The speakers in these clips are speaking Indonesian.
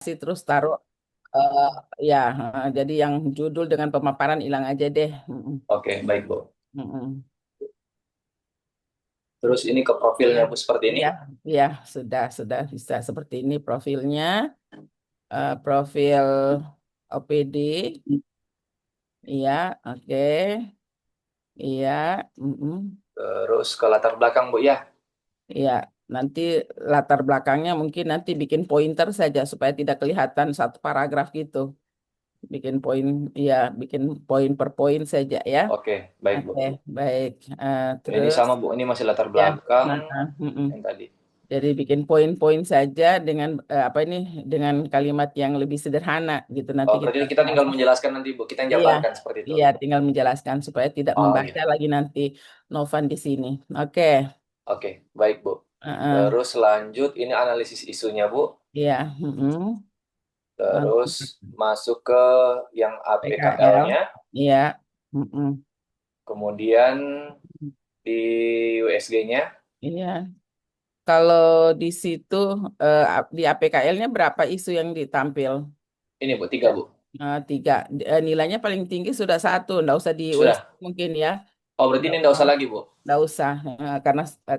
presentasi terus taruh eh, ya, jadi yang judul dengan pemaparan hilang aja deh. Mm-mm. Oke, baik Bu. Mm-mm. Terus ini ke profilnya Bu seperti ini. Ya, ya, sudah bisa seperti ini profilnya. Profil OPD, iya, oke, iya, mm-mm. Terus ke latar belakang Bu ya. Iya, nanti latar belakangnya mungkin nanti bikin pointer saja supaya tidak kelihatan satu paragraf gitu. Bikin poin, iya, bikin poin per poin saja ya. Oke, baik Bu. Oke, baik. Ini Terus sama Bu, ini masih latar ya, belakang nah, mm-mm. yang tadi. Jadi bikin poin-poin saja dengan apa ini dengan kalimat yang lebih sederhana gitu. Nanti Oh, kita berarti kita tinggal menjelaskan nanti Bu, kita yang iya, jabarkan seperti itu. iya, tinggal menjelaskan supaya tidak Oh membaca iya, lagi nanti Novan di sini. Oke, oke, baik Bu. heeh, Terus lanjut, ini analisis isunya Bu. iya, mm-mm. Terus masuk ke yang PKL, APKL-nya, iya, mm-mm. kemudian di USG-nya. Iya. Kalau di situ di APKL-nya berapa isu yang ditampil? Ini Bu, tiga Ya. Bu. Tiga. Nilainya paling tinggi sudah satu, nggak usah di US Sudah. mungkin ya. Oh, berarti Nggak ini nggak usah, usah lagi Bu. nggak usah.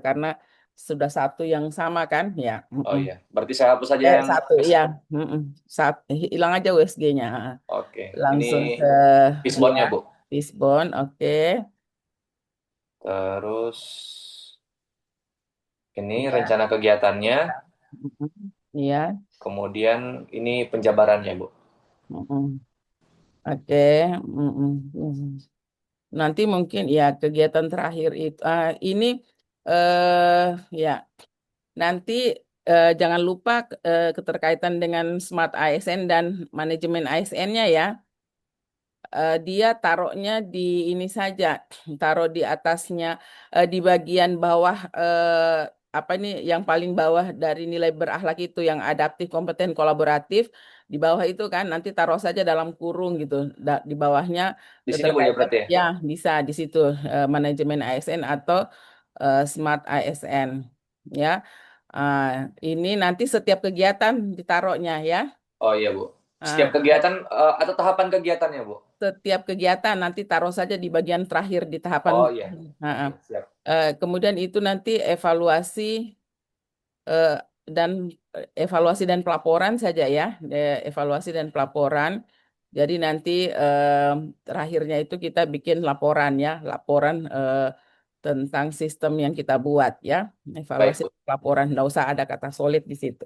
Karena sudah satu yang sama kan, ya. Oh Mm-mm. iya, berarti saya hapus saja yang Satu, iya. Mm-mm. Hilang aja USG-nya. Oke, ini Langsung ke ya, fishbone-nya Bu. Lisbon, oke. Terus ini Ya. rencana kegiatannya, Mm-mm. Iya. kemudian ini penjabarannya Bu. Mm-mm. Oke. Mm-mm. Nanti mungkin ya kegiatan terakhir itu ini eh ya nanti jangan lupa keterkaitan dengan Smart ASN dan manajemen ASN-nya ya. Dia taruhnya di ini saja, taruh di atasnya di bagian bawah apa ini yang paling bawah dari nilai berakhlak itu yang adaptif, kompeten, kolaboratif di bawah itu kan nanti taruh saja dalam kurung gitu. Di bawahnya Di sini Bu ya keterkaitan berarti ya? ya bisa di situ manajemen ASN atau Smart ASN ya. Ah, ini nanti setiap kegiatan ditaruhnya ya. Oh iya Bu. Setiap Ah, kegiatan atau tahapan kegiatannya Bu? setiap kegiatan nanti taruh saja di bagian terakhir di tahapan. Oh iya. Nah, Oke, siap. kemudian itu nanti eh, dan evaluasi dan pelaporan saja ya. Evaluasi dan pelaporan. Jadi nanti terakhirnya itu kita bikin laporan ya, laporan tentang sistem yang kita buat ya. Baik Evaluasi Bu. laporan, nggak usah ada kata solid di situ.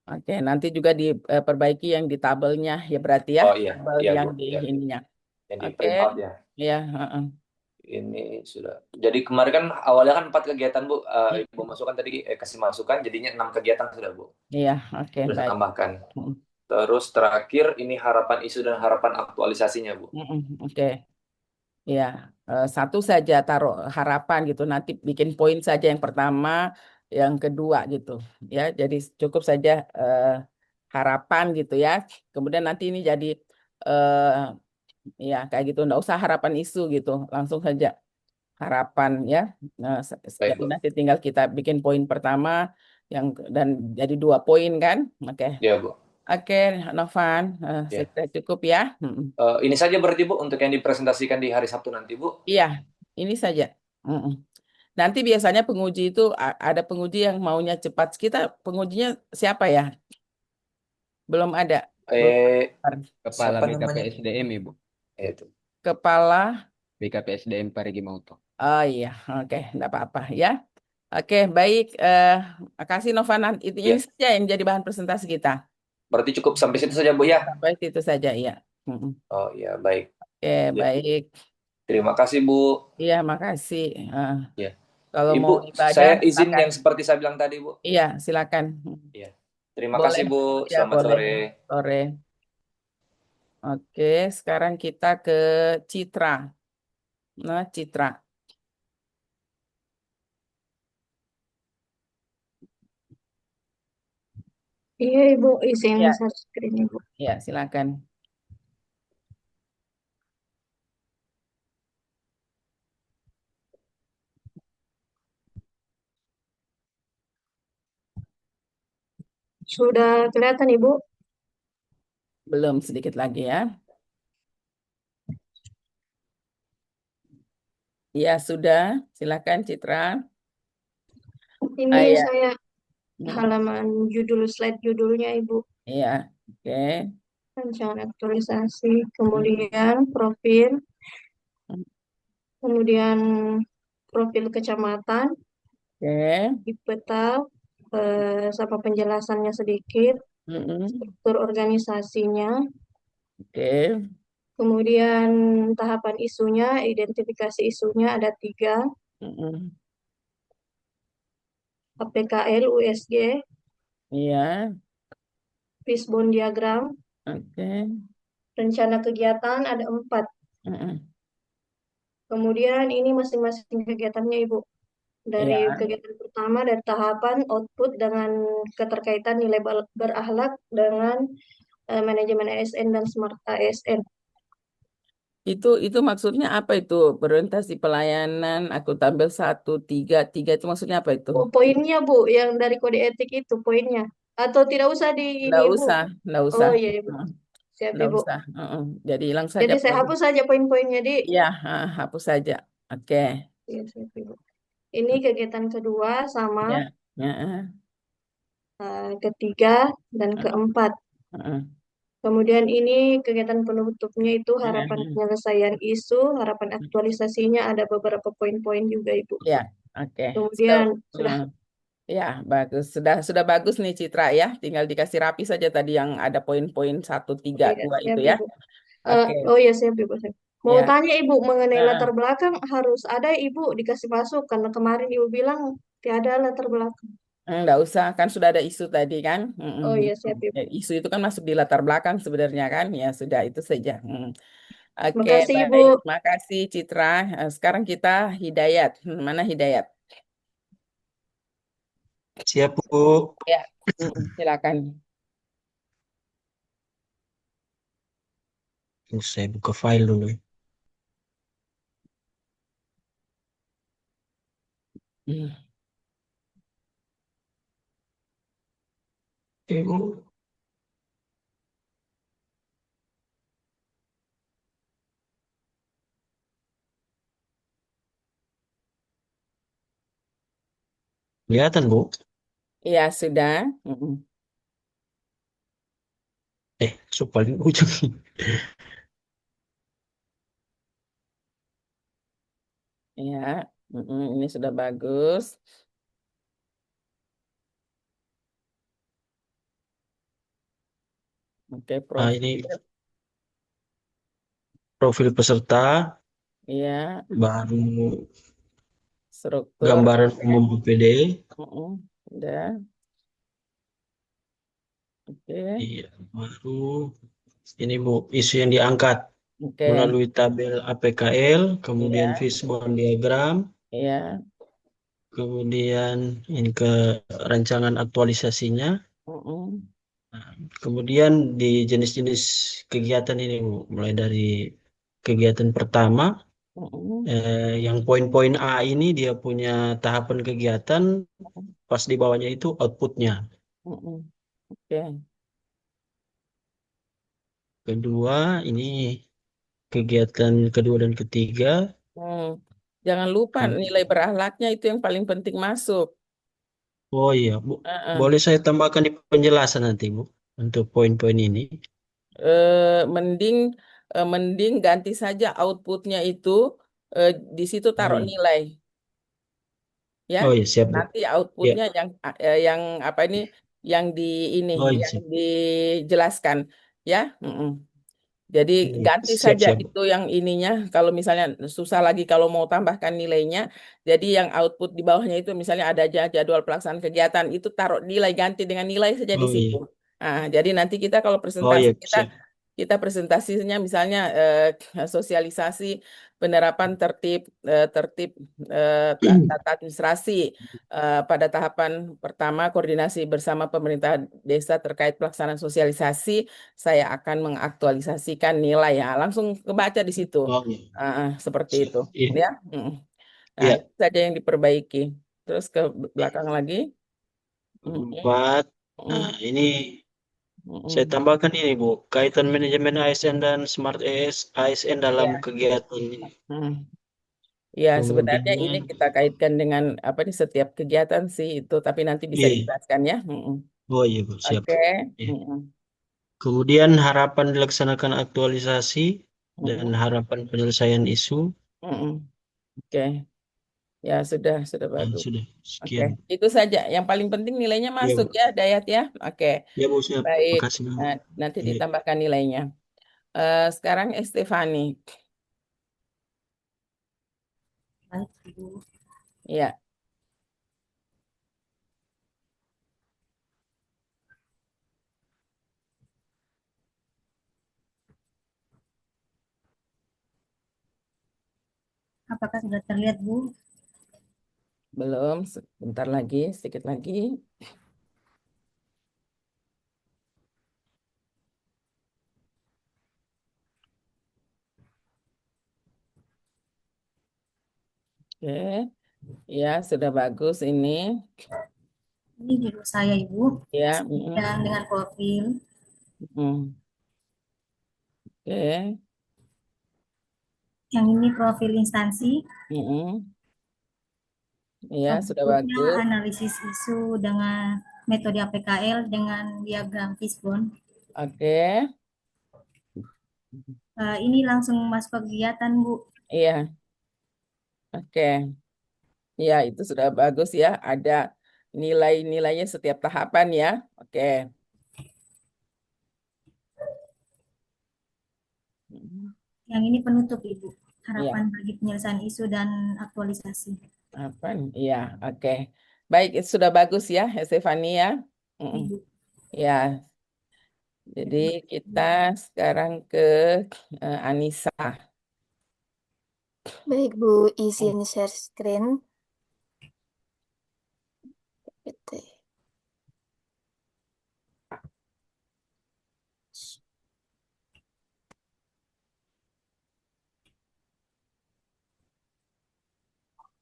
Oke, nanti juga diperbaiki yang di tabelnya ya berarti ya, Oh iya, tabel iya yang Bu. di Ya, ininya. yang di Oke, print out ya. ya, heeh. Ini sudah. Jadi kemarin kan awalnya kan 4 kegiatan Bu. Iya, Ibu masukkan tadi kasih masukan, jadinya 6 kegiatan sudah Bu. iya, oke, Sudah saya baik. tambahkan. Mm, Terus terakhir ini harapan isu dan harapan aktualisasinya Bu. oke, ya, satu saja taruh harapan gitu. Nanti bikin poin saja yang pertama, yang kedua gitu, ya. Jadi cukup saja harapan gitu ya. Kemudian nanti ini jadi eh, ya kayak gitu. Nggak usah harapan isu gitu, langsung saja harapan ya. Nah, Baik jadi Bu. nanti tinggal kita bikin poin pertama yang dan jadi 2 poin kan. Oke. Ya Bu. Oke, Novan, saya Ya. kira cukup ya. Ini saja berarti Bu untuk yang dipresentasikan di hari Sabtu nanti Bu. Iya, ini saja. Mm-mm. Nanti biasanya penguji itu ada penguji yang maunya cepat. Kita pengujinya siapa ya? Belum ada. Belum Eh, ada. Kepala siapa namanya? BKPSDM Ibu. Itu. Kepala. BKPSDM Parigi Mauto. Oh iya, oke, enggak apa-apa ya. Oke, baik. Makasih Novan. Itu ini Ya. saja yang jadi bahan presentasi kita. Berarti cukup sampai situ saja Bu ya. Sampai itu saja, ya. Mm-mm. Oh iya, baik. Oke, Ya. baik. Terima kasih Bu. Iya, makasih. Eh, Ya. kalau Ibu, mau ibadah, saya izin silakan. yang seperti saya bilang tadi Bu. Iya, silakan. Ya. Terima kasih Boleh. Bu. Ya, Selamat boleh. sore. Sore. Oke, sekarang kita ke Citra. Nah, Citra. Iya Ibu, izin Ya, share screen Ibu. ya, silakan. Sudah kelihatan, Ibu? Belum, sedikit lagi ya. Ya, sudah. Silakan Citra. Ini Ah, ya. saya Mm, halaman slide judulnya, Ibu. Iya, oke. Rancangan aktualisasi, Mm, kemudian profil, mm, kemudian profil kecamatan, Oke. di peta, sama penjelasannya sedikit, Mm-mm, struktur organisasinya, Oke. kemudian tahapan isunya, identifikasi isunya ada 3, Mm-mm, APKL, USG, Iya, fishbone diagram, oke. rencana kegiatan ada 4. Mm-mm, Kemudian ini masing-masing kegiatannya, Ibu. Dari Iya. kegiatan pertama, dari tahapan output dengan keterkaitan nilai berakhlak dengan manajemen ASN dan smart ASN. Itu maksudnya apa itu? Orientasi pelayanan, aku tampil 1, 3, 3 itu maksudnya apa itu? Oh, poinnya, Bu, yang dari kode etik itu poinnya. Atau tidak usah di ini, Nggak Ibu? usah, nggak Oh usah. iya, Ibu. Mm, Siap, Nggak Ibu. usah. Jadi hilang saja Jadi saya poin. hapus saja poin-poinnya, Di. Iya, hapus saja. Oke. Iya, siap, Ibu. Ini kegiatan kedua sama Ya. Ya, ketiga dan keempat. Kemudian ini kegiatan penutupnya itu harapan penyelesaian isu, harapan aktualisasinya ada beberapa poin-poin juga, Ibu. Ya, oke. Sudah, Kemudian sudah. ya, bagus. Sudah bagus nih Citra ya. Tinggal dikasih rapi saja tadi yang ada poin-poin 1, 3, 2 Siap, itu ya. Ibu. Oke. Oh ya, siap, Ibu. Siap. Mau Ya. tanya, Ibu, mengenai latar Heeh. belakang harus ada, Ibu, dikasih masuk karena kemarin Ibu bilang tiada latar belakang. Nggak usah, kan sudah ada isu tadi kan. Oh iya, siap, Ya, Ibu. isu itu kan masuk di latar belakang sebenarnya kan. Ya sudah itu saja. Oke, Makasih, Ibu. baik. Makasih Citra. Sekarang kita Hidayat. Mana Hidayat? Siap, Bu. Ya, silakan. Saya buka file dulu. Hmm. Oke, Bu. Kelihatan, Bu? Ya, sudah. So paling ujung. Ya, ini sudah bagus. Oke, Nah, profil. ini profil peserta, Ya, baru struktur. gambaran umum BPD. Udah. Oke. Iya, baru ini, Bu, isu yang diangkat Oke. melalui tabel APKL, kemudian Iya, fishbone diagram, iya. kemudian ini ke rancangan aktualisasinya. Mm-mm. Nah, kemudian di jenis-jenis kegiatan ini, Bu, mulai dari kegiatan pertama, Mm-mm. yang poin-poin A ini dia punya tahapan kegiatan, pas di bawahnya itu outputnya. Mm-mm. Oke. Kedua, ini kegiatan kedua dan ketiga. Hmm. Jangan lupa nilai Kemudian, berakhlaknya itu yang paling penting masuk. oh iya, Bu, Heeh. boleh saya tambahkan di penjelasan nanti, Bu, untuk poin-poin ini. Mending mending ganti saja outputnya itu eh, di situ Oh taruh iya, nilai ya. oh iya, siap, Bu. Nanti Ya, outputnya yang apa yang di ini oh iya, yang siap. dijelaskan ya. Mm-mm. Jadi Iya, ganti siap, saja siap, Bu. itu yang ininya. Kalau misalnya susah lagi kalau mau tambahkan nilainya, jadi yang output di bawahnya itu misalnya ada aja jadwal pelaksanaan kegiatan itu taruh nilai ganti dengan nilai saja di Oh situ. iya, Nah, jadi nanti kita kalau oh presentasi iya, kita siap. kita presentasinya misalnya sosialisasi penerapan tertib tertib tata administrasi pada tahapan pertama koordinasi bersama pemerintah desa terkait pelaksanaan sosialisasi saya akan mengaktualisasikan nilai ya langsung kebaca di situ. Oh iya, Seperti siap. itu Iya, ya. Nah iya. itu saja yang diperbaiki terus ke belakang lagi. Mm-mm. Empat. Nah, Mm, ini saya mm, tambahkan ini, Bu. Kaitan manajemen ASN dan Smart ASN dalam ya. kegiatan ini. Mm. Ya, sebenarnya ini Kemudian, kita kaitkan dengan apa nih setiap kegiatan sih itu, tapi nanti bisa iya. dijelaskan ya. Mm-mm. Oh iya, Bu, siap. Oke. Iya. Mm-mm. Kemudian harapan dilaksanakan aktualisasi dan Mm-mm. harapan penyelesaian isu. Mm-mm. Oke. Ya, sudah Nah, bagus. sudah Oke, sekian. itu saja. Yang paling penting nilainya Iya, masuk Bu. ya, Dayat ya. Oke, Ya, Bu, siap. baik. Makasih, Bu. Nah, nanti Iya. ditambahkan nilainya. Sekarang Estefani. Baik, Ibu. Ya, Apakah sudah terlihat, Bu? belum. Sebentar lagi, sedikit lagi. Oke, ya sudah bagus ini. Ini judul saya, Ibu. Ya, Dan dengan profil. mm. Oke, Yang ini profil instansi. mm. Ya sudah Bentuknya bagus. analisis isu dengan metode APKL dengan diagram fishbone. Oke, Ini langsung masuk ke kegiatan, Bu. iya, oke. Ya itu sudah bagus ya. Ada nilai-nilainya setiap tahapan ya. Oke. Mm. Yang ini penutup, Ibu. Iya. Harapan bagi penyelesaian isu dan aktualisasi. Apa? Iya, oke. Baik, itu sudah bagus ya, Stefania. Mm-mm. Ibu. Ya, jadi kita sekarang ke Anissa. Baik, Bu, izin share screen. Gitu.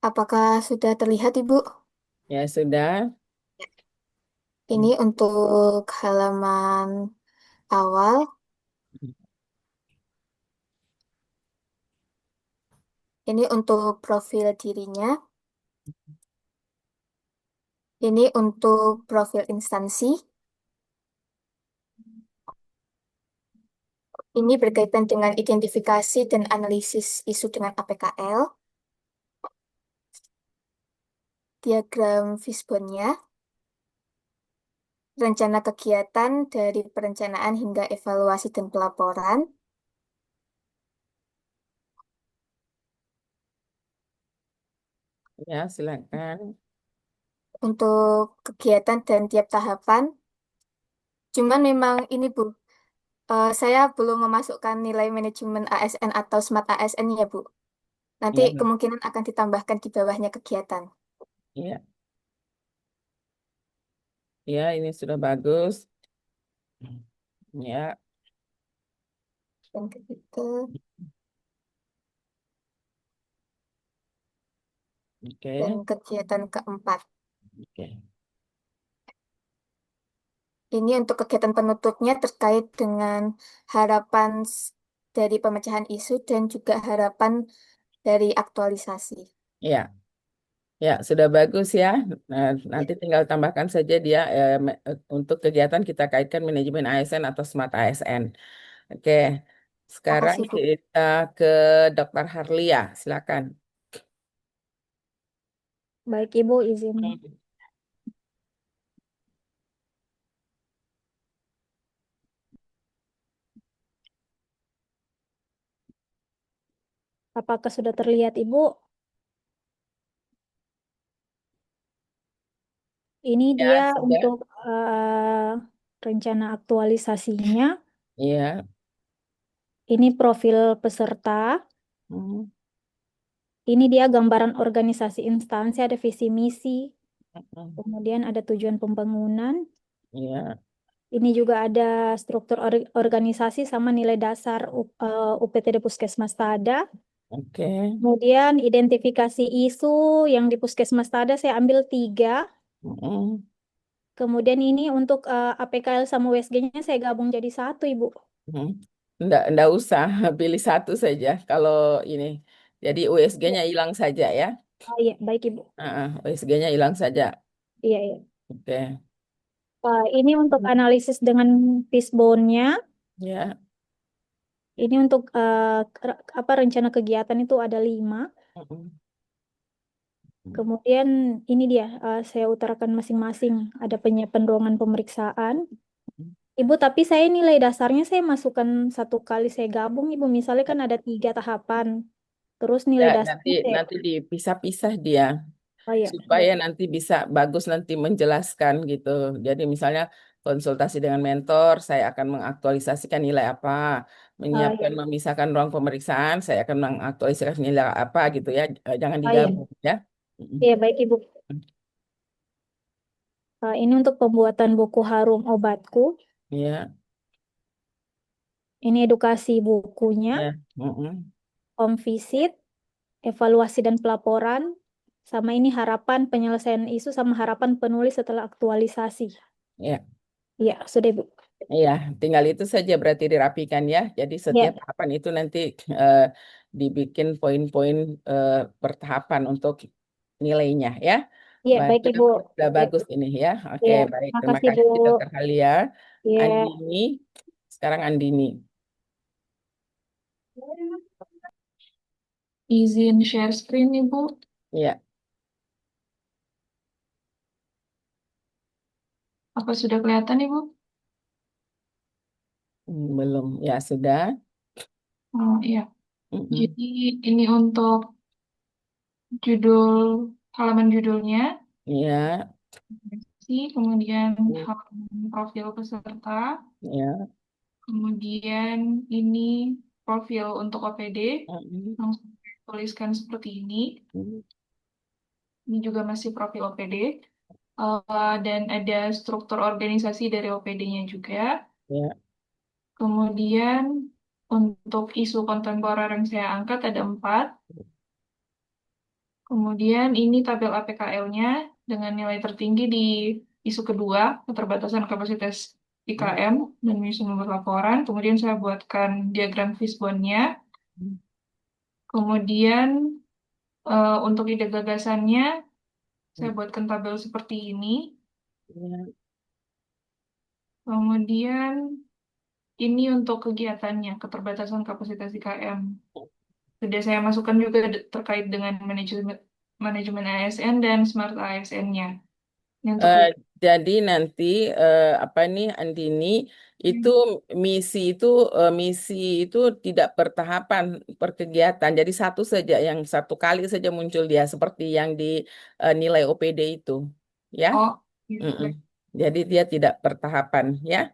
Apakah sudah terlihat, Ibu? Ya, sudah. Ini untuk halaman awal. Ini untuk profil dirinya. Ini untuk profil instansi. Ini berkaitan dengan identifikasi dan analisis isu dengan APKL. Diagram fishbone-nya. Rencana kegiatan dari perencanaan hingga evaluasi dan pelaporan. Ya, silakan. Untuk kegiatan dan tiap tahapan. Cuman memang ini, Bu, saya belum memasukkan nilai manajemen ASN atau Smart ASN ya, Bu. Nanti Ya, kemungkinan akan ditambahkan di bawahnya kegiatan. ya, ya, ini sudah bagus. Ya, Dan ketiga, dan oke. kegiatan keempat. Oke. Ini untuk kegiatan penutupnya terkait dengan harapan dari pemecahan isu dan juga harapan dari aktualisasi. Ya, ya, sudah bagus ya. Nah, nanti tinggal tambahkan saja dia untuk kegiatan kita kaitkan manajemen ASN atau Smart ASN. Oke, sekarang Makasih, Bu. kita ke Dr. Harlia, silakan. Baik, Ibu, izin. Apakah sudah terlihat, Ibu? Ini Ya, dia sudah. untuk rencana aktualisasinya. Iya. Ini profil peserta. Hmm. Ini dia gambaran organisasi instansi, ada visi misi. Kemudian ada tujuan pembangunan. Iya. Ini juga ada struktur organisasi sama nilai dasar UPTD Puskesmas Tada. Oke. Kemudian identifikasi isu yang di Puskesmas Tada saya ambil 3. Hmm. Kemudian ini untuk APKL sama USG-nya saya gabung jadi satu, Ibu. Hmm. Nggak usah, pilih satu saja. Kalau ini, jadi USG-nya hilang saja ya. Oh iya, baik Ibu. USG-nya hilang saja. Iya, iya. Oke. Ini untuk analisis dengan fishbone-nya. Ya. Ini untuk apa rencana kegiatan itu ada 5. Mm-mm. Kemudian ini dia, saya utarakan masing-masing. Ada penyiapan ruangan pemeriksaan. Ibu, tapi saya nilai dasarnya saya masukkan satu kali saya gabung, Ibu. Misalnya kan ada 3 tahapan. Terus Ya, nilai nanti dasarnya saya, nanti dipisah-pisah dia oh iya, supaya nanti bisa bagus nanti menjelaskan gitu. Jadi misalnya konsultasi dengan mentor, saya akan mengaktualisasikan nilai apa, oh menyiapkan iya, memisahkan ruang pemeriksaan, saya akan mengaktualisasikan nilai apa gitu ya. Jangan oh iya, digabung ya. Mm-mm. iya baik Ibu. Ini untuk pembuatan buku harum obatku. Ya, Ini edukasi bukunya, ya. Mm-mm. home visit, evaluasi dan pelaporan, sama ini harapan penyelesaian isu sama harapan penulis setelah aktualisasi. Ya. Iya, sudah Ibu. Iya, tinggal itu saja berarti dirapikan ya. Jadi setiap Ya, tahapan itu nanti eh, dibikin poin-poin per tahapan untuk nilainya ya. ya Baik, baik Ibu. sudah Ya, bagus ini ya. Oke, ya, baik. Terima makasih Bu. kasih Dokter Halia. Ya. Andini, sekarang Andini. Izin share screen, Ibu. Ya, Apa sudah kelihatan, Ibu? belum. Ya sudah. Oh iya. Mm-mm. Jadi ini untuk judul halaman judulnya, Ya, kemudian halaman profil peserta, ya. kemudian ini profil untuk OPD. Mm-mm. Langsung tuliskan seperti ini. Mm-mm. Ini juga masih profil OPD. Dan ada struktur organisasi dari OPD-nya juga. Ya, Kemudian untuk isu kontemporer yang saya angkat ada 4. Kemudian ini tabel APKL-nya dengan nilai tertinggi di isu kedua, keterbatasan kapasitas IKM dan isu nomor laporan. Kemudian saya buatkan diagram fishbone-nya. Kemudian untuk ide gagasannya, saya buatkan tabel seperti ini. ya. Kemudian ini untuk kegiatannya, keterbatasan kapasitas IKM. Sudah saya masukkan juga terkait dengan manajemen manajemen ASN dan smart ASN-nya. Ini untuk Eh, jadi nanti apa nih Andini itu misi itu tidak bertahapan per kegiatan. Jadi satu saja yang satu kali saja muncul dia seperti yang di nilai OPD itu, ya. oh, gitu. Mm-mm. Jadi dia tidak bertahapan, ya,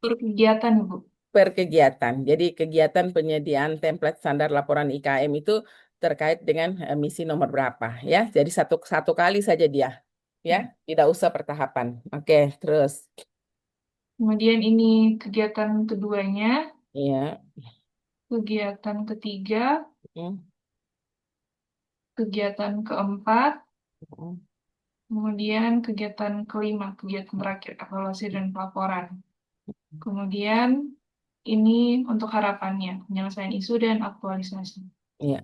Per kegiatan, Ibu. per kegiatan. Jadi kegiatan penyediaan template standar laporan IKM itu terkait dengan misi nomor berapa, ya. Jadi satu satu kali saja dia. Ya, tidak usah pertahapan. Oke, terus. Kemudian ini kegiatan keduanya, Iya. kegiatan ketiga, Mm, kegiatan keempat, mm, kemudian kegiatan kelima, kegiatan terakhir, evaluasi dan pelaporan. Kemudian ini untuk harapannya, penyelesaian isu dan aktualisasi. Iya.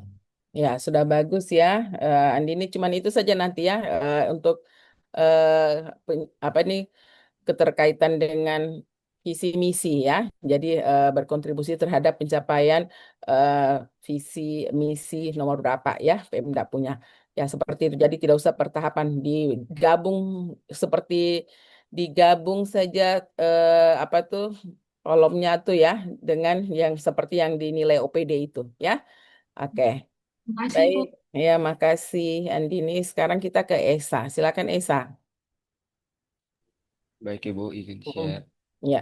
Ya, sudah bagus ya. Andini cuman itu saja nanti ya untuk apa nih keterkaitan dengan visi misi ya. Jadi berkontribusi terhadap pencapaian eh, visi misi nomor berapa ya Pemda punya. Ya seperti itu. Jadi tidak usah pertahapan digabung seperti digabung saja apa tuh kolomnya tuh ya dengan yang seperti yang dinilai OPD itu ya. Oke. Terima kasih, Ibu. Baik, ya makasih Andini. Sekarang kita ke Esa. Silakan Esa. Baik Ibu, izin Mm. share. Ya,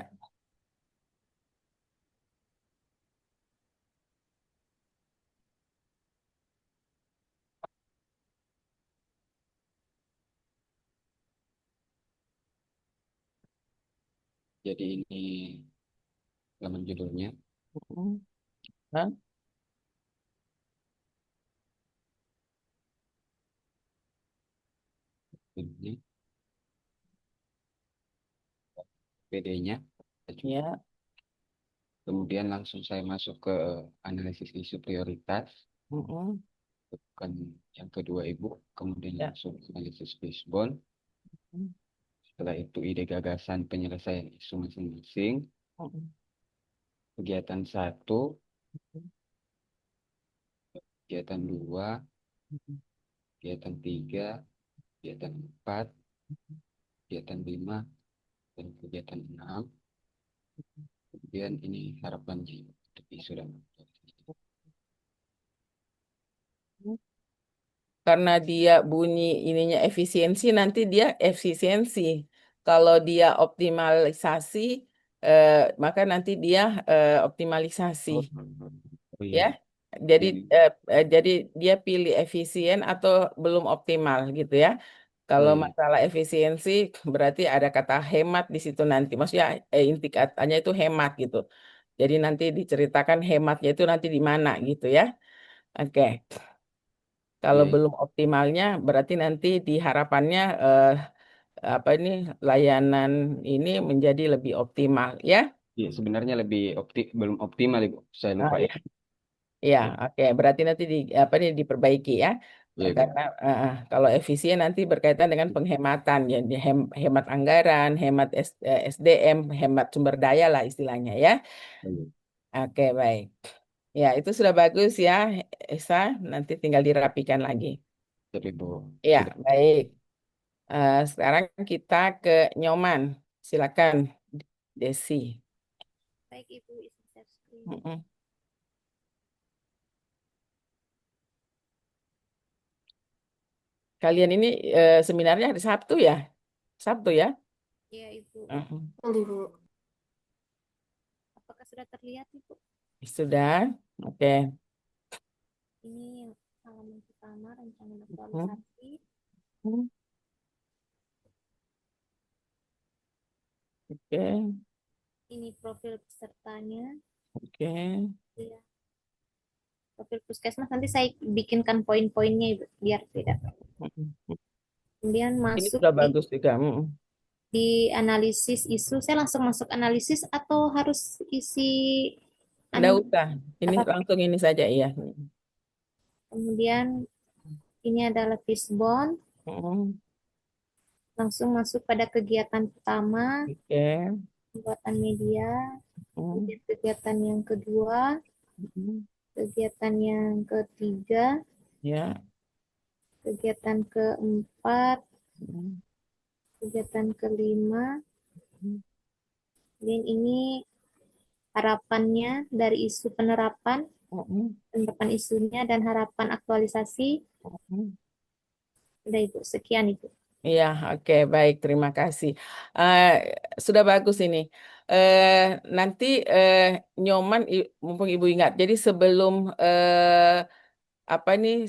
Jadi ini halaman judulnya. Mm. Hah? Ini. PD-nya. Ya. Kemudian langsung saya masuk ke analisis isu prioritas. Mm-mm. Bukan yang kedua Ibu. Kemudian Ya. langsung analisis baseline. Mm. Setelah itu ide gagasan penyelesaian isu masing-masing. Mm-mm. Kegiatan 1, kegiatan 2, Mm-mm. kegiatan 3, kegiatan 4, kegiatan 5, dan kegiatan 6. Kemudian ini harapannya untuk isu dan Karena dia bunyi ininya efisiensi, nanti dia efisiensi. Kalau dia optimalisasi, maka nanti dia optimalisasi. Oh Ya, iya. jadi Ini. jadi dia pilih efisien atau belum optimal gitu ya. Oh Kalau iya. masalah efisiensi berarti ada kata hemat di situ nanti. Maksudnya inti katanya itu hemat gitu. Jadi nanti diceritakan hematnya itu nanti di mana gitu ya. Oke. Kalau Iya, iya. belum optimalnya berarti nanti di harapannya apa ini layanan ini menjadi lebih optimal ya. Iya, sebenarnya belum optimal Ibu. Saya Ah, lupa ya. ya. Ya, Iya, oke. Berarti nanti apa nih diperbaiki ya. iya, Ibu. Karena kalau efisien nanti berkaitan dengan penghematan, ya, hemat anggaran, hemat SDM, hemat sumber daya lah istilahnya ya. Iya, Oke, baik. Ya, itu sudah bagus ya, Esa. Nanti tinggal dirapikan lagi. jadi Ibu Ya, sudah. baik. Sekarang kita ke Nyoman. Silakan, Desi. Baik, Ibu, izin share screen. Mm-mm. Kalian ini seminarnya hari Sabtu ya? Sabtu ya? Iya, Ibu. Mm-mm. Boleh, Bu. Apakah sudah terlihat, Ibu? Sudah? Oke. Ini halaman pertama, rancangan Mm-mm. aktualisasi. Mm. Oke. Ini profil pesertanya. Oke. Iya. Profil puskesmas nanti saya bikinkan poin-poinnya, Ibu, biar tidak. Mm-mm. Kemudian Ini masuk sudah bagus juga. Mm-mm. di analisis isu. Saya langsung masuk analisis atau harus isi Nggak anu usah. Ini apa? langsung ini saja iya. Kemudian ini adalah fishbone. Mm. Langsung masuk pada kegiatan pertama, Oke. pembuatan media. Mm. Kemudian kegiatan yang kedua, Mm. kegiatan yang ketiga, Ya. kegiatan keempat, Mm. kegiatan kelima. Mm. Dan ini harapannya dari isu penerapan isunya dan harapan aktualisasi. Mm. Udah, Ibu, sekian Ibu. Iya, oke, baik, terima kasih. Eh, sudah bagus ini. Eh, nanti Nyoman, mumpung Ibu ingat, jadi sebelum apa nih,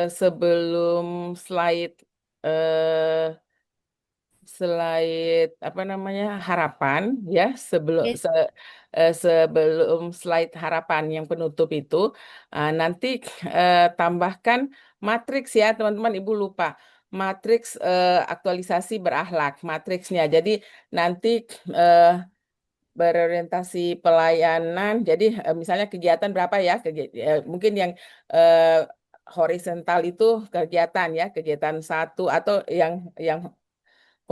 sebelum slide apa namanya harapan ya Yes. sebelum slide harapan yang penutup itu nanti tambahkan matriks ya teman-teman Ibu lupa matriks aktualisasi berakhlak matriksnya jadi nanti eh, berorientasi pelayanan jadi misalnya kegiatan berapa ya mungkin yang eh, horizontal itu kegiatan ya kegiatan satu atau yang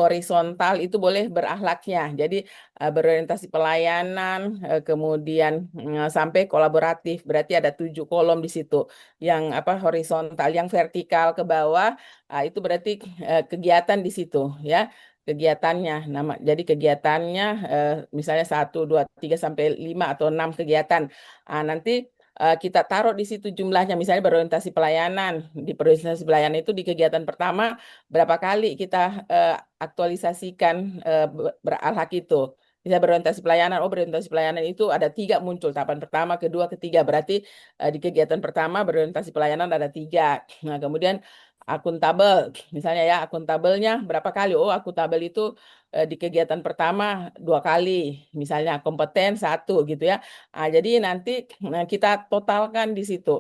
horizontal itu boleh berakhlaknya. Jadi berorientasi pelayanan, kemudian sampai kolaboratif. Berarti ada 7 kolom di situ. Yang apa horizontal, yang vertikal ke bawah, itu berarti kegiatan di situ, ya. Kegiatannya, jadi kegiatannya misalnya 1, 2, 3 sampai 5 atau 6 kegiatan. Nanti kita taruh di situ jumlahnya, misalnya berorientasi pelayanan. Di berorientasi pelayanan itu di kegiatan pertama berapa kali kita aktualisasikan berakhlak itu. Bisa berorientasi pelayanan. Oh, berorientasi pelayanan itu ada 3 muncul. Tahapan pertama, kedua, ketiga. Berarti di kegiatan pertama berorientasi pelayanan ada 3. Nah, kemudian akuntabel. Misalnya ya, akuntabelnya berapa kali? Oh, akuntabel itu di kegiatan pertama 2 kali. Misalnya kompeten 1 gitu ya. Jadi nanti kita totalkan di situ.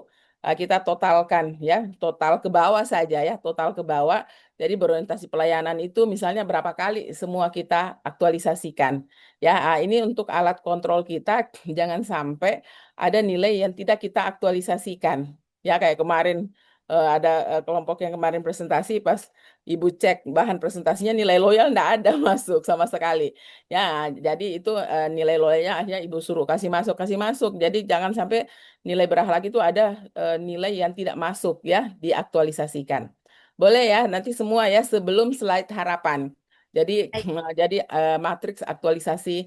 kita totalkan ya, total ke bawah saja ya, total ke bawah. Jadi berorientasi pelayanan itu misalnya berapa kali semua kita aktualisasikan. Ya, ini untuk alat kontrol kita jangan sampai ada nilai yang tidak kita aktualisasikan. Ya, kayak kemarin ada kelompok yang kemarin presentasi pas Ibu cek bahan presentasinya nilai loyal enggak ada masuk sama sekali. Ya, jadi itu nilai loyalnya akhirnya Ibu suruh kasih masuk, kasih masuk. Jadi jangan sampai nilai berakhlak itu ada nilai yang tidak masuk ya, diaktualisasikan. Boleh ya, nanti semua ya sebelum slide harapan. Jadi Baik. jadi matriks aktualisasi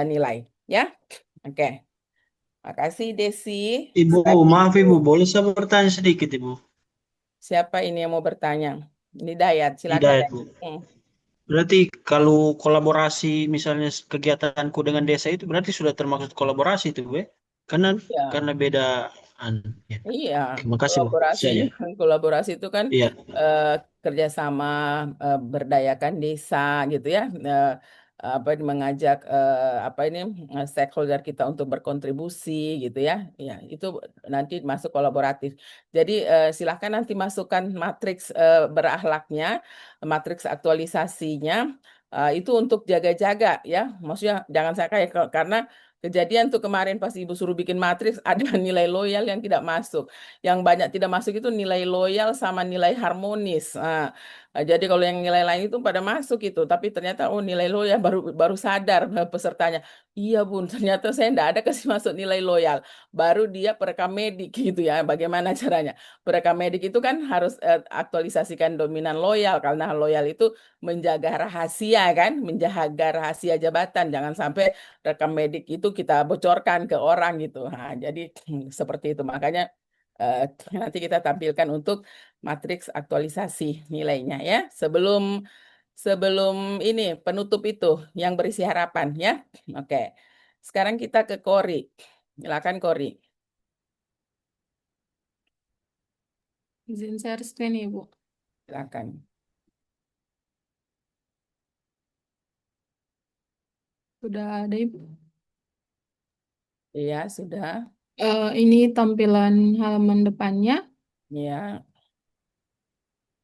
nilai ya. Oke. Makasih Desi. Ibu, maaf Ibu. Ibu, boleh saya bertanya sedikit Ibu? Siapa ini yang mau bertanya? Ini Dayat, silakan Hidayat Dayat. Bu. Berarti kalau kolaborasi misalnya kegiatanku dengan desa itu berarti sudah termasuk kolaborasi itu Bu ya? Karena Ya. beda ya. Iya, Terima kasih Bu. kolaborasi Saja. kolaborasi itu kan Iya. kerjasama berdayakan desa gitu ya, apa mengajak apa ini stakeholder kita untuk berkontribusi gitu ya, ya itu nanti masuk kolaboratif. Jadi silahkan nanti masukkan matriks berakhlaknya, matriks aktualisasinya. Itu untuk jaga-jaga ya, maksudnya jangan saya kayak karena kejadian tuh kemarin pas Ibu suruh bikin matriks ada nilai loyal yang tidak masuk. Yang banyak tidak masuk itu nilai loyal sama nilai harmonis. Jadi kalau yang nilai lain itu pada masuk itu, tapi ternyata oh nilai loyal baru baru sadar pesertanya. Iya Bun, ternyata saya tidak ada kasih masuk nilai loyal. Baru dia perekam medik gitu ya. Bagaimana caranya? Perekam medik itu kan harus aktualisasikan dominan loyal karena loyal itu menjaga rahasia kan, menjaga rahasia jabatan. Jangan sampai rekam medik itu kita bocorkan ke orang gitu. Nah, jadi seperti itu. Makanya eh, nanti kita tampilkan untuk matriks aktualisasi nilainya ya. Sebelum sebelum ini penutup itu yang berisi harapan ya. Oke. Sekarang kita ke Kori. Silakan Kori. Izin share screen ya, Bu. Silakan. Sudah ada, Ibu. Iya, sudah. Ini tampilan halaman depannya. Ya.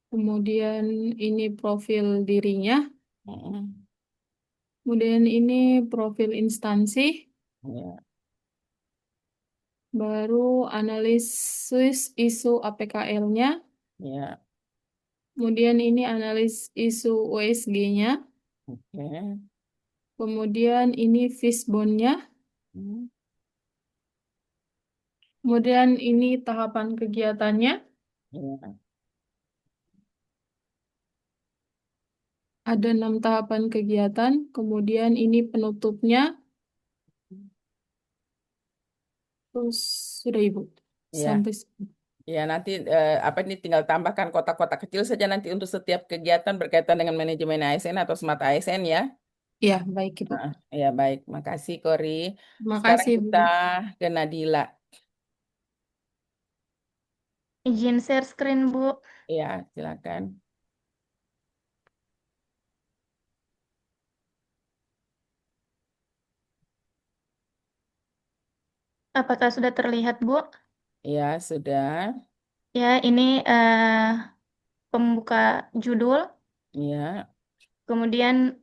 Kemudian ini profil dirinya. Mm, Kemudian ini profil instansi. Ya. Baru analisis isu APKL-nya. Ya. Kemudian ini analis isu USG-nya. Oke. Kemudian ini fishbone-nya. Hmm, Kemudian ini tahapan kegiatannya. Ya. Ada 6 tahapan kegiatan. Kemudian ini penutupnya. Terus sudah Ibu. Ya. Sampai Ya, nanti apa ini tinggal tambahkan kotak-kotak kecil saja nanti untuk setiap kegiatan berkaitan dengan manajemen ASN atau smart ASN ya. ya, baik Ibu. Ya, baik. Makasih Kori. Terima Sekarang kasih, kita Bu. ke Nadila. Izin share screen, Bu. Ya, silakan. Apakah sudah terlihat, Bu? Ya, sudah. Ya, ini pembuka judul, Ya. kemudian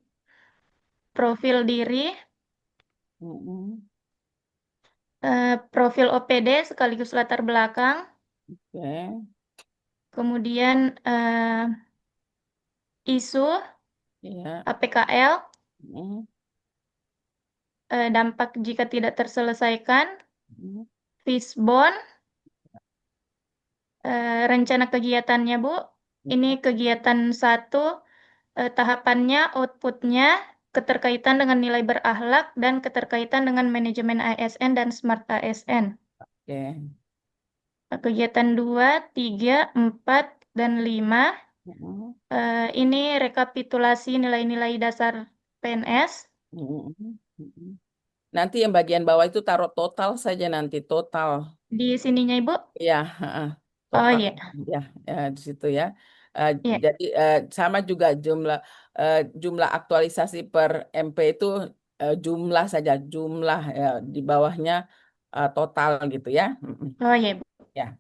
profil diri, Mm-mm. profil OPD sekaligus latar belakang, Oke. kemudian isu Ya. APKL, Mm. dampak jika tidak terselesaikan, Mm. fishbone, rencana kegiatannya, Bu. Ini kegiatan 1, tahapannya, outputnya, keterkaitan dengan nilai berakhlak, dan keterkaitan dengan manajemen ASN dan smart ASN. Oke. Kegiatan 2, 3, 4, dan 5. Mm. Ini rekapitulasi nilai-nilai dasar PNS. Mm. Mm. Nanti yang bagian bawah itu taruh total saja nanti total. Di sininya, Ibu? Ya, Oh total. iya. Ya, di situ ya. Iya. Jadi sama juga jumlah aktualisasi per MP itu jumlah saja, jumlah di bawahnya total gitu ya. Mm-mm. Oh iya, Ibu. Ya.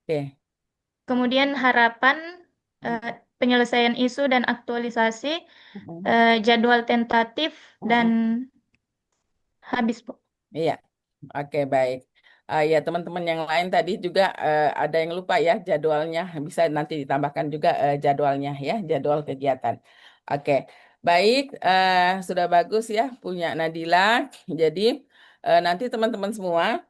Oke. Kemudian harapan penyelesaian isu dan aktualisasi, jadwal tentatif, dan habis, Bu. Iya, oke baik. Ya teman-teman yang lain tadi juga ada yang lupa ya jadwalnya, bisa nanti ditambahkan juga jadwalnya ya, jadwal kegiatan. Oke, baik, sudah bagus ya punya Nadila. Jadi nanti teman-teman semua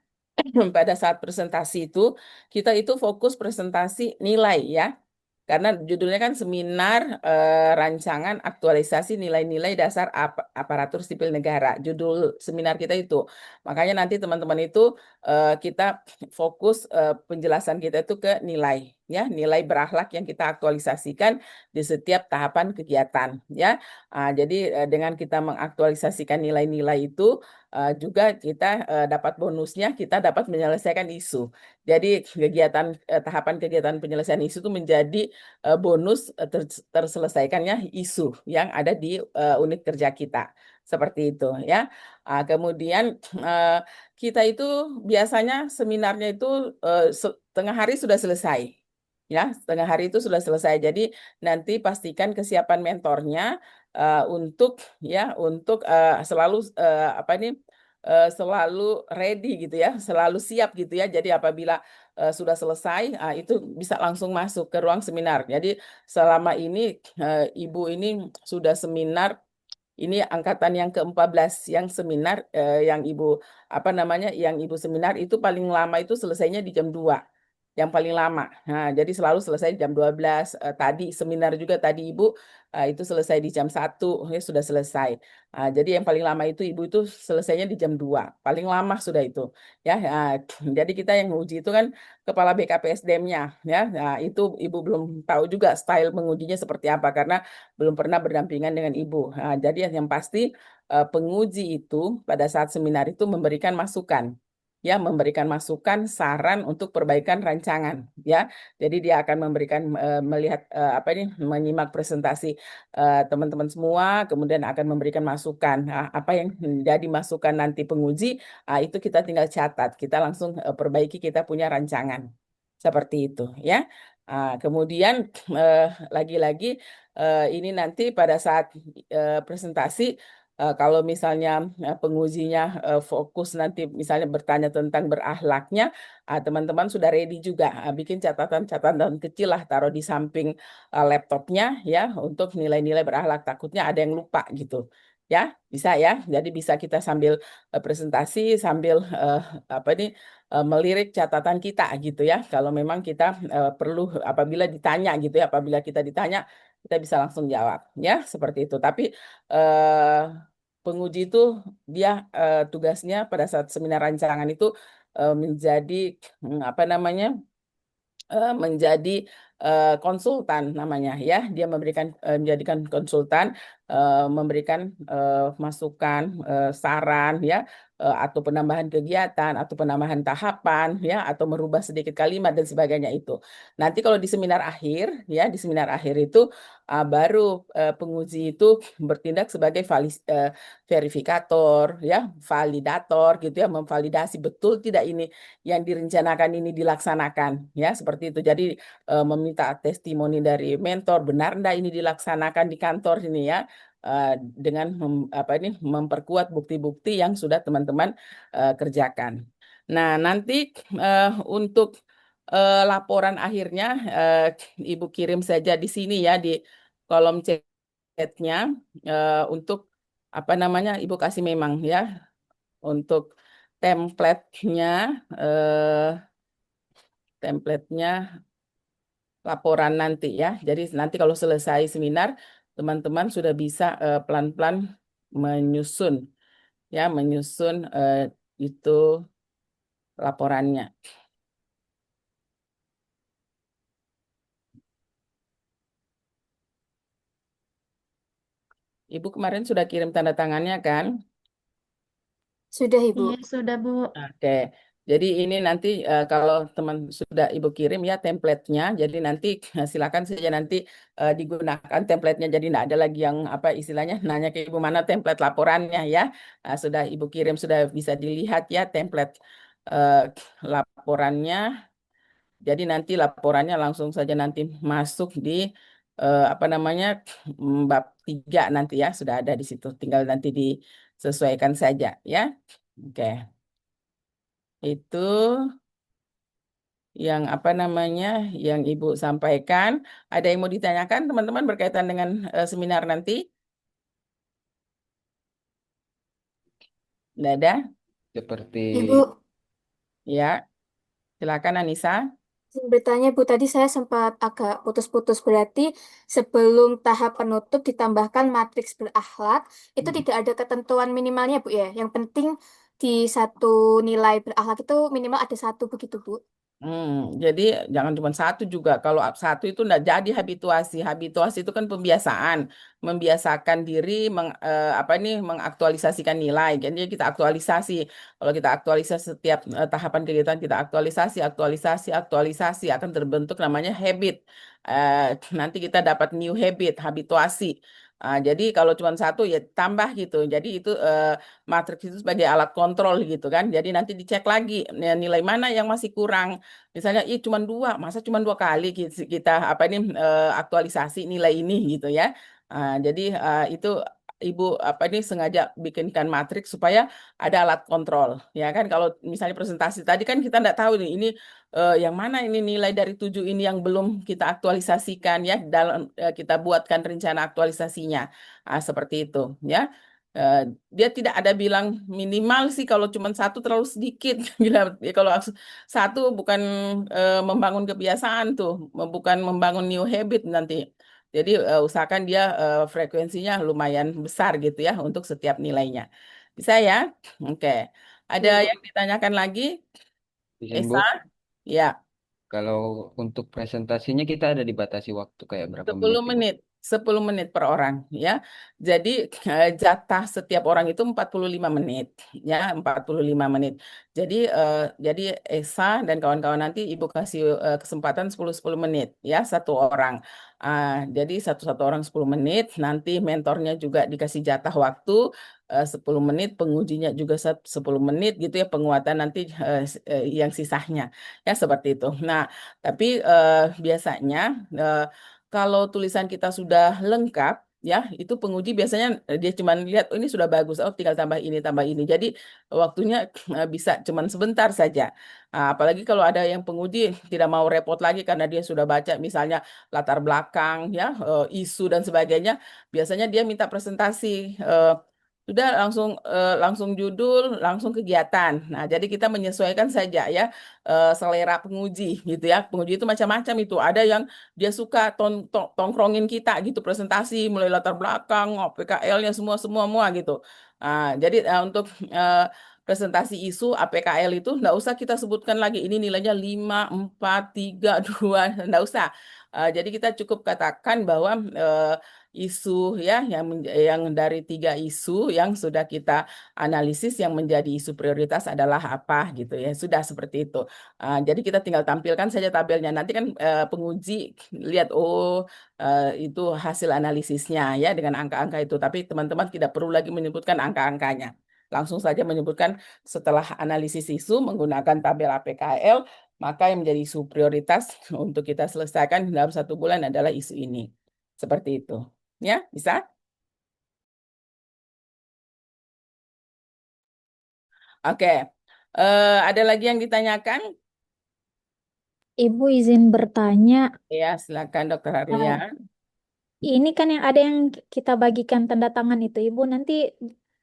pada saat presentasi itu kita itu fokus presentasi nilai ya. Karena judulnya kan seminar rancangan aktualisasi nilai-nilai dasar aparatur sipil negara. Judul seminar kita itu. Makanya nanti teman-teman itu kita fokus penjelasan kita itu ke nilai ya, nilai berakhlak yang kita aktualisasikan di setiap tahapan kegiatan ya. Jadi dengan kita mengaktualisasikan nilai-nilai itu juga kita dapat bonusnya, kita dapat menyelesaikan isu. Jadi tahapan kegiatan penyelesaian isu itu menjadi bonus terselesaikannya isu yang ada di unit kerja kita. Seperti itu ya. Kemudian kita itu biasanya seminarnya itu setengah hari sudah selesai. Ya, setengah hari itu sudah selesai. Jadi nanti pastikan kesiapan mentornya untuk selalu selalu ready gitu ya, selalu siap gitu ya. Jadi apabila sudah selesai, itu bisa langsung masuk ke ruang seminar. Jadi selama ini Ibu ini sudah seminar, ini angkatan yang ke-14 yang seminar yang Ibu seminar itu paling lama itu selesainya di jam 2. Yang paling lama. Nah, jadi selalu selesai jam 12. Tadi seminar juga tadi Ibu itu selesai di jam 1, ya sudah selesai. Jadi yang paling lama itu Ibu itu selesainya di jam 2. Paling lama sudah itu. Ya, jadi kita yang menguji itu kan kepala BKPSDM-nya ya. Nah, itu Ibu belum tahu juga style mengujinya seperti apa karena belum pernah berdampingan dengan Ibu. Jadi yang pasti penguji itu pada saat seminar itu memberikan masukan. Ya, memberikan masukan, saran untuk perbaikan rancangan. Ya, jadi dia akan memberikan melihat menyimak presentasi teman-teman semua, kemudian akan memberikan masukan. Apa yang menjadi masukan nanti penguji, itu kita tinggal catat, kita langsung perbaiki, kita punya rancangan. Seperti itu, ya. Kemudian lagi-lagi ini nanti pada saat presentasi. Kalau misalnya pengujinya fokus nanti misalnya bertanya tentang berakhlaknya, teman-teman sudah ready juga bikin catatan-catatan kecil lah taruh di samping laptopnya ya untuk nilai-nilai berakhlak. Takutnya ada yang lupa gitu. Ya, bisa ya. Jadi bisa kita sambil presentasi sambil melirik catatan kita gitu ya. Kalau memang kita perlu apabila ditanya gitu ya, apabila kita ditanya kita bisa langsung jawab ya seperti itu. Tapi penguji itu dia tugasnya pada saat seminar rancangan itu menjadi menjadi konsultan namanya ya. Dia menjadikan konsultan, memberikan masukan, saran ya, atau penambahan kegiatan atau penambahan tahapan ya, atau merubah sedikit kalimat dan sebagainya itu. Nanti kalau di seminar akhir ya, di seminar akhir itu baru penguji itu bertindak sebagai verifikator ya, validator gitu ya, memvalidasi betul tidak ini yang direncanakan ini dilaksanakan ya, seperti itu. Jadi meminta testimoni dari mentor, benar enggak ini dilaksanakan di kantor sini ya, dengan memperkuat bukti-bukti yang sudah teman-teman kerjakan. Nah, nanti untuk laporan akhirnya Ibu kirim saja di sini ya di kolom chatnya untuk Ibu kasih memang ya untuk template-nya laporan nanti ya. Jadi nanti kalau selesai seminar, teman-teman sudah bisa pelan-pelan menyusun itu laporannya. Ibu kemarin sudah kirim tanda tangannya kan? Sudah, Ibu. Iya, sudah, Bu. Oke. Jadi ini nanti kalau teman sudah Ibu kirim ya template-nya, jadi nanti silakan saja nanti digunakan template-nya. Jadi tidak ada lagi yang istilahnya nanya ke Ibu mana template laporannya ya. Sudah Ibu kirim, sudah bisa dilihat ya template laporannya. Jadi nanti laporannya langsung saja nanti masuk di apa namanya bab 3 nanti ya, sudah ada di situ. Tinggal nanti disesuaikan saja ya. Oke. Itu yang apa namanya yang Ibu sampaikan. Ada yang mau ditanyakan teman-teman berkaitan dengan seminar nanti? Tidak ada? Seperti Ibu, Ya, silakan Anissa. izin bertanya Bu, tadi saya sempat agak putus-putus. Berarti sebelum tahap penutup ditambahkan matriks berakhlak, itu tidak ada ketentuan minimalnya Bu ya? Yang penting di satu nilai berakhlak itu minimal ada satu begitu Bu. Jadi jangan cuma satu juga. Kalau satu itu enggak jadi habituasi. Habituasi itu kan pembiasaan, membiasakan diri apa nih mengaktualisasikan nilai. Jadi kita aktualisasi. Kalau kita aktualisasi setiap tahapan kegiatan kita aktualisasi, aktualisasi, aktualisasi akan terbentuk namanya habit. Nanti kita dapat new habit, habituasi. Jadi kalau cuma satu ya tambah gitu. Jadi itu matriks itu sebagai alat kontrol gitu kan. Jadi nanti dicek lagi nilai mana yang masih kurang. Misalnya, ih cuma dua, masa cuma 2 kali kita apa ini aktualisasi nilai ini gitu ya. Jadi itu Ibu apa ini sengaja bikinkan matriks supaya ada alat kontrol, ya kan? Kalau misalnya presentasi tadi kan kita nggak tahu nih ini yang mana ini nilai dari 7 ini yang belum kita aktualisasikan ya dalam kita buatkan rencana aktualisasinya, seperti itu ya. Eh, Dia tidak ada bilang minimal sih kalau cuma satu terlalu sedikit. Bila ya kalau satu bukan membangun kebiasaan tuh, bukan membangun new habit nanti. Jadi usahakan dia frekuensinya lumayan besar gitu ya untuk setiap nilainya. Bisa ya? Oke. Ada Ya, Bu. yang ditanyakan lagi? izin Bu, Esa? Ya. kalau untuk presentasinya kita ada dibatasi waktu kayak berapa 10 menit Ibu? menit, 10 menit per orang ya. Jadi jatah setiap orang itu 45 menit ya, 45 menit. Jadi Esa dan kawan-kawan nanti Ibu kasih kesempatan 10-10 menit ya satu orang. Jadi satu-satu orang 10 menit, nanti mentornya juga dikasih jatah waktu 10 menit, pengujinya juga 10 menit gitu ya, penguatan nanti yang sisanya ya seperti itu. Nah, tapi biasanya kalau tulisan kita sudah lengkap, ya itu penguji biasanya dia cuma lihat, oh ini sudah bagus, oh tinggal tambah ini, tambah ini. Jadi waktunya bisa cuman sebentar saja. Apalagi kalau ada yang penguji tidak mau repot lagi karena dia sudah baca misalnya latar belakang, ya isu dan sebagainya. Biasanya dia minta presentasi. Sudah langsung judul, langsung kegiatan. Nah, jadi kita menyesuaikan saja ya selera penguji gitu ya. Penguji itu macam-macam itu. Ada yang dia suka tongkrongin kita gitu presentasi mulai latar belakang, PKL-nya semua gitu. Jadi untuk presentasi isu APKL itu enggak usah kita sebutkan lagi ini nilainya 5, 4, 3, 2, enggak usah. Jadi kita cukup katakan bahwa isu ya yang dari 3 isu yang sudah kita analisis yang menjadi isu prioritas adalah apa gitu ya. Sudah seperti itu. Jadi kita tinggal tampilkan saja tabelnya. Nanti kan penguji lihat itu hasil analisisnya ya dengan angka-angka itu. Tapi teman-teman tidak perlu lagi menyebutkan angka-angkanya. Langsung saja menyebutkan setelah analisis isu menggunakan tabel APKL, maka yang menjadi isu prioritas untuk kita selesaikan dalam 1 bulan adalah isu ini. Seperti itu. Ya, bisa? Oke. Ada lagi yang ditanyakan? Ibu izin bertanya, Ya, silakan Dokter Arlia. ini kan yang ada yang kita bagikan tanda tangan itu, Ibu nanti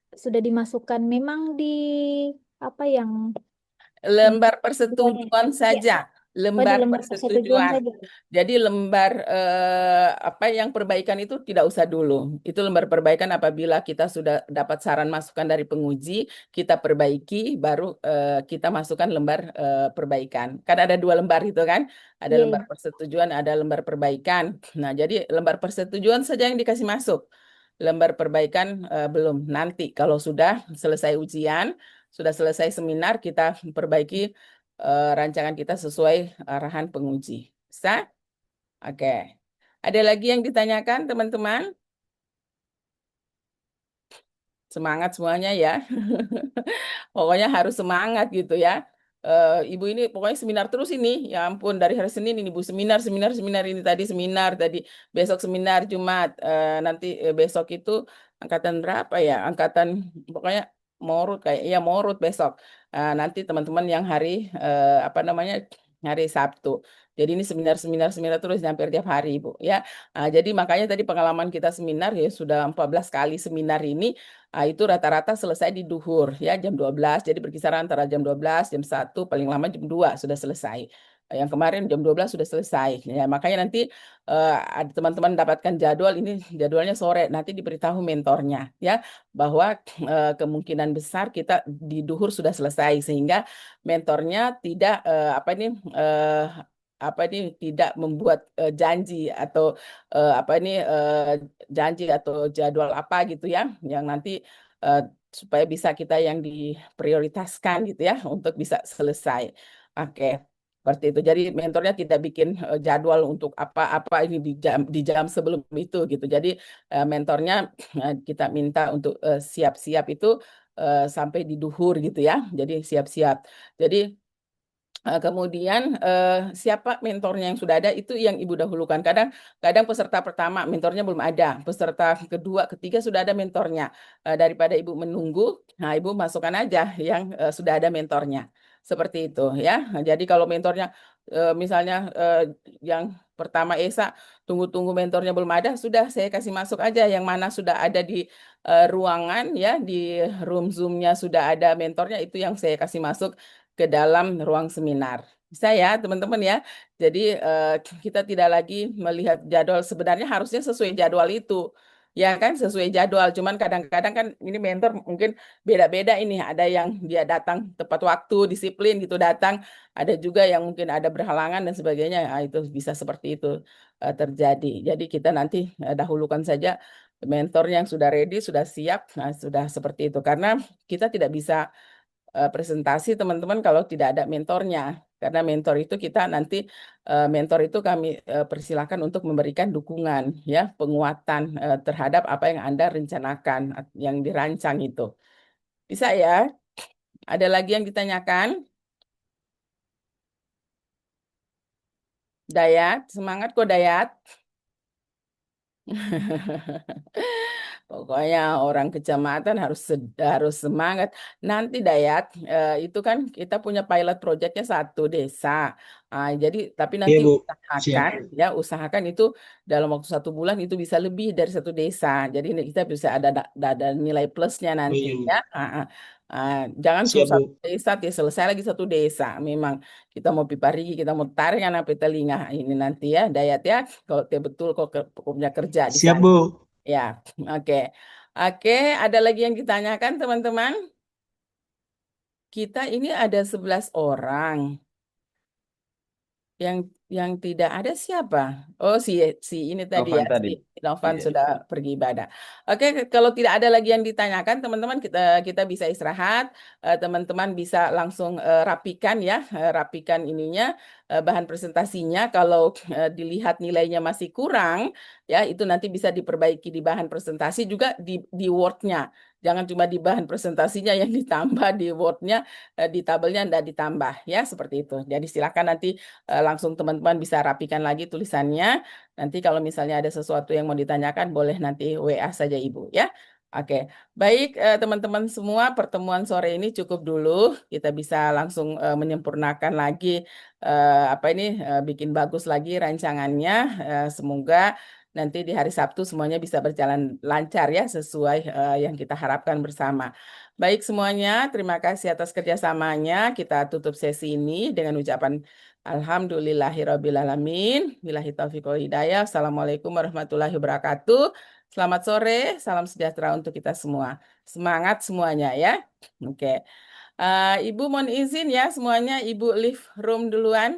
sudah dimasukkan memang di apa yang Lembar tujuannya? persetujuan Iya. saja, Oh, di lembar lembar persetujuan persetujuan. saja. Jadi lembar apa yang perbaikan itu tidak usah dulu. Itu lembar perbaikan apabila kita sudah dapat saran masukan dari penguji, kita perbaiki, baru kita masukkan lembar perbaikan. Kan ada 2 lembar itu kan? Ada Iya, lembar persetujuan, ada lembar perbaikan. Nah, jadi lembar persetujuan saja yang dikasih masuk. Lembar perbaikan belum. Nanti kalau sudah selesai ujian, sudah selesai seminar, kita perbaiki rancangan kita sesuai arahan penguji. Bisa? Oke. Ada lagi yang ditanyakan, teman-teman? Semangat semuanya ya. Pokoknya harus semangat gitu ya. Ibu ini pokoknya seminar terus ini. Ya ampun, dari hari Senin ini Bu seminar, seminar, seminar ini tadi seminar tadi, besok seminar Jumat, nanti besok itu angkatan berapa ya? Angkatan pokoknya Morut kayak ya Morut besok. Nanti teman-teman yang hari apa namanya? Hari Sabtu. Jadi ini seminar, seminar, seminar terus hampir tiap hari Ibu ya. Jadi makanya tadi pengalaman kita seminar ya sudah 14 kali seminar ini. Itu rata-rata selesai di duhur ya jam 12. Jadi berkisar antara jam 12, jam 1, paling lama jam 2 sudah selesai. Yang kemarin jam 12 sudah selesai. Ya, makanya nanti ada teman-teman dapatkan jadwal ini jadwalnya sore. Nanti diberitahu mentornya ya bahwa kemungkinan besar kita di duhur sudah selesai sehingga mentornya tidak apa ini tidak membuat janji atau apa ini janji atau jadwal apa gitu ya yang nanti eh, supaya bisa kita yang diprioritaskan gitu ya untuk bisa selesai. Oke, seperti itu. Jadi mentornya tidak bikin jadwal untuk apa-apa ini di jam sebelum itu gitu. Jadi mentornya kita minta untuk siap-siap itu sampai di duhur gitu ya. Jadi siap-siap. Jadi kemudian siapa mentornya yang sudah ada itu yang ibu dahulukan. Kadang peserta pertama mentornya belum ada, peserta kedua, ketiga sudah ada mentornya. Daripada ibu menunggu, nah ibu masukkan aja yang sudah ada mentornya. Seperti itu ya. Nah, jadi kalau mentornya misalnya yang pertama Esa tunggu-tunggu mentornya belum ada, sudah saya kasih masuk aja yang mana sudah ada di ruangan ya di room Zoom-nya sudah ada mentornya itu yang saya kasih masuk ke dalam ruang seminar. Bisa ya, teman-teman ya. Jadi kita tidak lagi melihat jadwal sebenarnya harusnya sesuai jadwal itu. Ya kan sesuai jadwal, cuman kadang-kadang kan ini mentor mungkin beda-beda ini. Ada yang dia datang tepat waktu, disiplin gitu datang. Ada juga yang mungkin ada berhalangan dan sebagainya. Itu bisa seperti itu terjadi. Jadi kita nanti dahulukan saja mentor yang sudah ready, sudah siap, nah, sudah seperti itu. Karena kita tidak bisa presentasi teman-teman kalau tidak ada mentornya. Karena mentor itu kita nanti mentor itu kami persilakan untuk memberikan dukungan ya, penguatan terhadap apa yang Anda rencanakan, yang dirancang itu. Bisa ya? Ada lagi yang ditanyakan? Dayat, semangat kok Dayat. Pokoknya orang kecamatan harus semangat. Nanti Dayat, itu kan kita punya pilot projectnya 1 desa. Jadi tapi Iya nanti Bu, siap. usahakan itu dalam waktu 1 bulan itu bisa lebih dari 1 desa. Jadi ini kita bisa ada nilai plusnya Oh nanti iya Bu, ya. Jangan suruh siap 1 Bu. desa, ya selesai lagi 1 desa. Memang kita mau piparigi, kita mau tarik anak telinga ini nanti ya Dayat ya. Kalau betul kok punya kerja di Siap sana. Bu. Ya, oke. Oke, ada lagi yang ditanyakan teman-teman? Kita ini ada 11 orang. Yang tidak ada siapa? Oh, si ini tadi Novan ya, tadi. si Novan Iya. sudah pergi ibadah. Oke, kalau tidak ada lagi yang ditanyakan, teman-teman kita bisa istirahat. Teman-teman bisa langsung rapikan ya, rapikan ininya bahan presentasinya. Kalau dilihat nilainya masih kurang, ya itu nanti bisa diperbaiki di bahan presentasi juga di Word-nya. Jangan cuma di bahan presentasinya yang ditambah di Word-nya, di tabelnya tidak ditambah ya seperti itu. Jadi silakan nanti langsung teman-teman bisa rapikan lagi tulisannya. Nanti kalau misalnya ada sesuatu yang mau ditanyakan, boleh nanti WA saja Ibu ya. Oke, baik teman-teman semua, pertemuan sore ini cukup dulu. Kita bisa langsung menyempurnakan lagi apa ini bikin bagus lagi rancangannya. Semoga nanti di hari Sabtu semuanya bisa berjalan lancar ya sesuai yang kita harapkan bersama. Baik semuanya, terima kasih atas kerjasamanya. Kita tutup sesi ini dengan ucapan Alhamdulillahirrabbilalamin. Billahi taufiq wal hidayah. Assalamualaikum warahmatullahi wabarakatuh. Selamat sore, salam sejahtera untuk kita semua. Semangat semuanya ya. Oke. Ibu mohon izin ya semuanya, Ibu leave room duluan.